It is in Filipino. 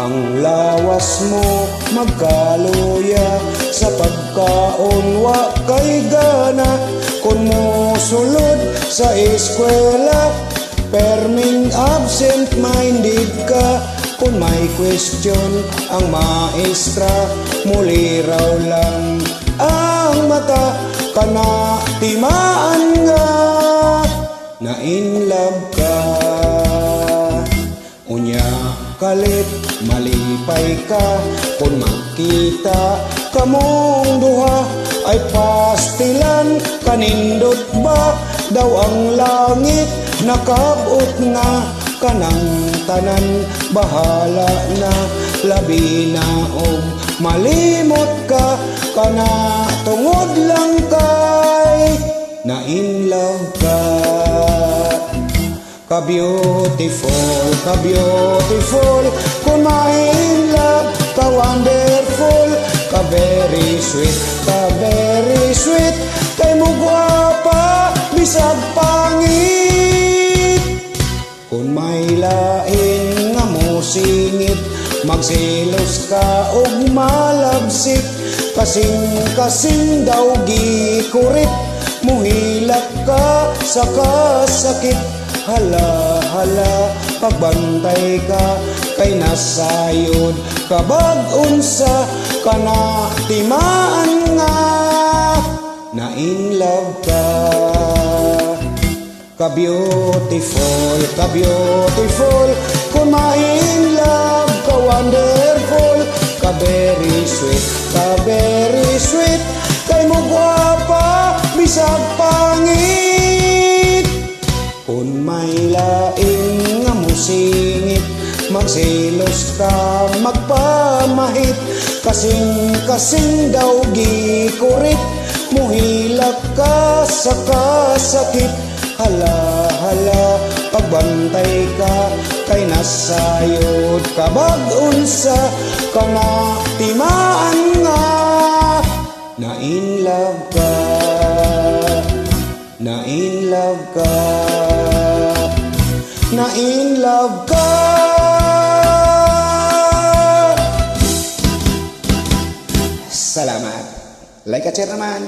ang lawas mo magkaluya sa pagkaon wa kay gana. Kung mo sulod sa eskwela perming absent-minded ka. Kung may question ang maestra muli raw lang ang mata kana timaan nga na in love ka. Unya kalit malipay ka kung makita kamong duha ay pastilan kanindot ba daw ang langit nakabot nga kanang tanan bahala na labi na og malimot ka kana tungod lang kay na in love ka. Ka-beautiful, ka-beautiful, kung ma-in love, ka-wonderful, ka-very sweet, kay mo gwapa, bisag pangit. Kung may lain nga mo singit, magsilos ka og malabsik, kasing daw gikurit, muhilak ka sa kasakit. Hala, pagbantay ka kay nasayod kabag-unsa kana timaan nga na in love ka. Ka-beautiful, ka-beautiful, kung ma-in love, ka-wonderful, ka-very sweet, kay mo gwapa, bisag pangit. Kung may laing nga mo singit, magsilos ka, magpamahit, kasing daw gikurit, muhilak ka sa kasakit. Hala, pagbantay ka kay nasayod kabag-unsa kana timaan nga na in love ka, na in love ka, na in love ka. Salamat. Like at share naman.